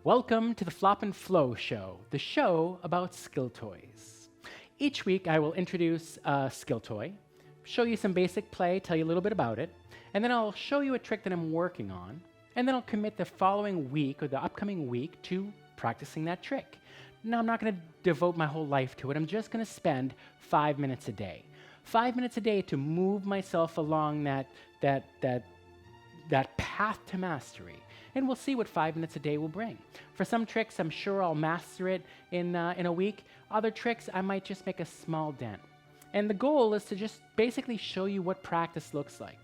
Welcome to the Flop and Flow Show, the show about skill toys. Each week I will introduce a skill toy, show you some basic play, tell you a little bit about it, and then I'll show you a trick that I'm working on, and then I'll commit the following week or the upcoming week to practicing that trick. Now I'm not going to devote my whole life to it, I'm just going to spend 5 minutes a day. 5 minutes a day to move myself along that path to mastery. And we'll see what 5 minutes a day will bring. For some tricks, I'm sure I'll master it in a week. Other tricks, I might just make a small dent. And the goal is to just basically show you what practice looks like.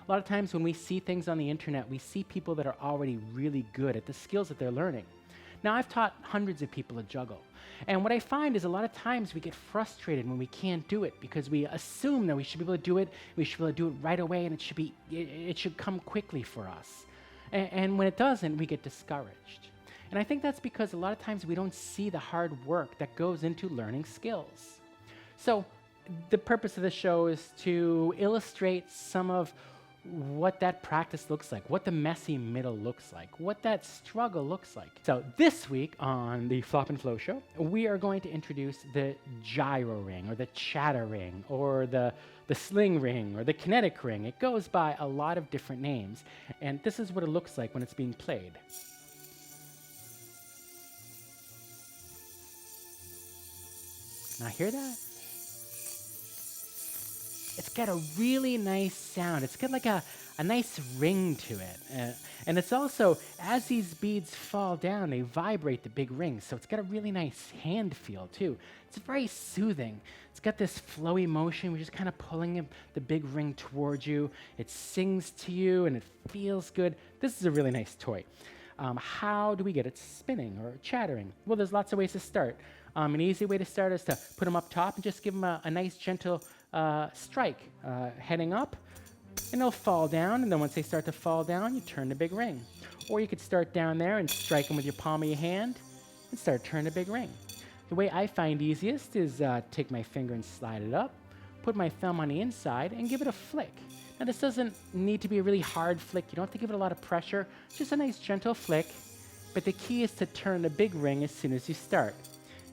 A lot of times when we see things on the internet, we see people that are already really good at the skills that they're learning. Now, I've taught hundreds of people to juggle. And what I find is a lot of times we get frustrated when we can't do it because we assume that we should be able to do it, we should be able to do it right away, and it should come quickly for us. And when it doesn't, we get discouraged. And I think that's because a lot of times we don't see the hard work that goes into learning skills. So the purpose of the show is to illustrate some of what that practice looks like, what the messy middle looks like, what that struggle looks like. So this week on the Flop and Flow Show, we are going to introduce the gyro ring, or the chatter ring, or the sling ring, or the kinetic ring. It goes by a lot of different names, and this is what it looks like when it's being played. Now hear that? It's got a really nice sound. It's got like a nice ring to it. And it's also, as these beads fall down, they vibrate the big ring. So it's got a really nice hand feel too. It's very soothing. It's got this flowy motion. We're just kind of pulling the big ring towards you. It sings to you and it feels good. This is a really nice toy. How do we get it spinning or chattering? Well, there's lots of ways to start. An easy way to start is to put them up top and just give them a nice gentle strike, heading up, and they'll fall down, and then once they start to fall down, you turn the big ring. Or you could start down there and strike them with your palm of your hand and start turning the big ring. The way I find easiest is take my finger and slide it up, put my thumb on the inside, and give it a flick. Now this doesn't need to be a really hard flick. You don't have to give it a lot of pressure, just a nice gentle flick, but the key is to turn the big ring as soon as you start.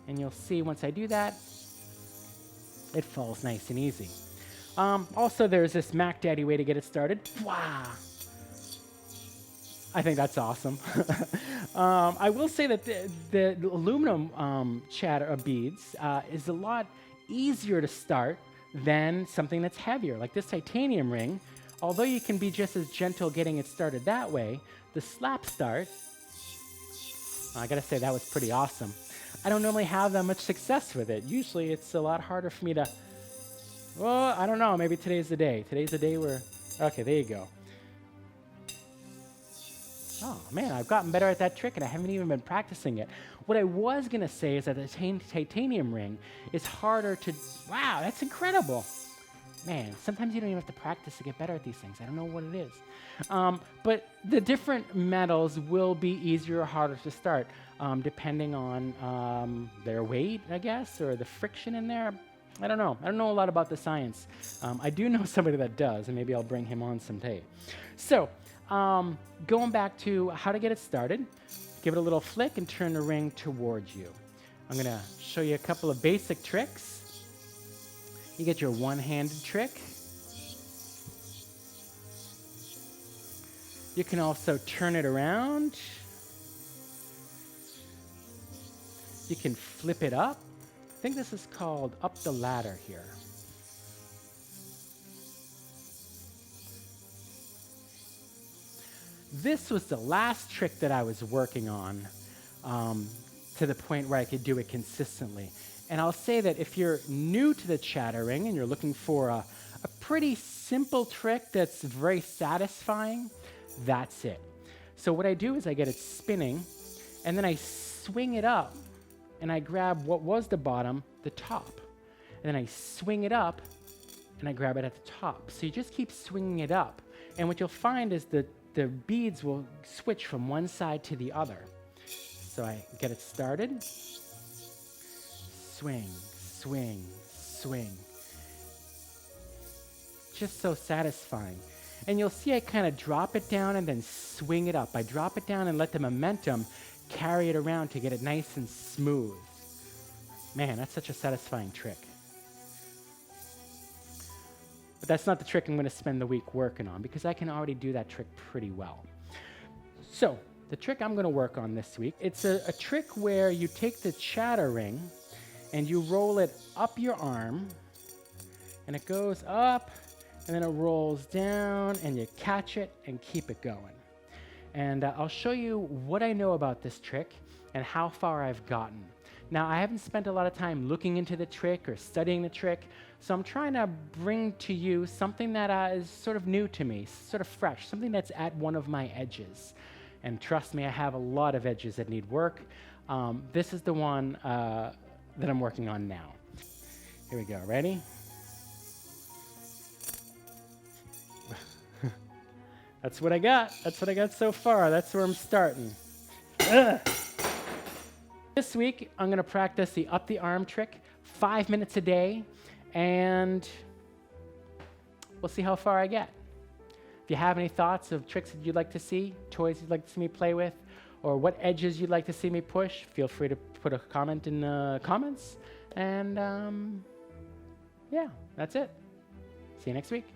And you'll see once I do that, it falls nice and easy. Also, there's this Mac Daddy way to get it started. Wow! I think that's awesome. I will say that the aluminum chatter beads is a lot easier to start than something that's heavier, like this titanium ring. Although you can be just as gentle getting it started that way, the slap start, I gotta say that was pretty awesome. I don't normally have that much success with it. Usually it's a lot harder for me to, well, I don't know, maybe today's the day. Today's the day where, okay, there you go. Oh man, I've gotten better at that trick and I haven't even been practicing it. What I was gonna say is that the titanium ring is harder to, wow, that's incredible. Man, sometimes you don't even have to practice to get better at these things. I don't know what it is. But the different metals will be easier or harder to start, depending on their weight, I guess, or the friction in there. I don't know. I don't know a lot about the science. I do know somebody that does, and maybe I'll bring him on someday. So, going back to how to get it started, give it a little flick and turn the ring towards you. I'm going to show you a couple of basic tricks. You get your one-handed trick. You can also turn it around. You can flip it up. I think this is called up the ladder here. This was the last trick that I was working on to the point where I could do it consistently. And I'll say that if you're new to the chattering and you're looking for a pretty simple trick that's very satisfying, that's it. So what I do is I get it spinning, and then I swing it up, and I grab what was the bottom, the top. And then I swing it up, and I grab it at the top. So you just keep swinging it up. And what you'll find is that the beads will switch from one side to the other. So I get it started. Swing, swing, swing. Just so satisfying. And you'll see I kind of drop it down and then swing it up. I drop it down and let the momentum carry it around to get it nice and smooth. Man, that's such a satisfying trick. But that's not the trick I'm going to spend the week working on, because I can already do that trick pretty well. So, the trick I'm going to work on this week, it's a trick where you take the chatter ring and you roll it up your arm, and it goes up, and then it rolls down, and you catch it and keep it going. And I'll show you what I know about this trick and how far I've gotten. Now, I haven't spent a lot of time looking into the trick or studying the trick, so I'm trying to bring to you something that is sort of new to me, sort of fresh, something that's at one of my edges. And trust me, I have a lot of edges that need work. This is the one that I'm working on now. Here we go, ready? That's what I got. That's what I got so far. That's where I'm starting. Ugh. This week, I'm going to practice the up the arm trick 5 minutes a day, and we'll see how far I get. If you have any thoughts of tricks that you'd like to see, toys you'd like to see me play with, or what edges you'd like to see me push, feel free to put a comment in the comments. And yeah, that's it. See you next week.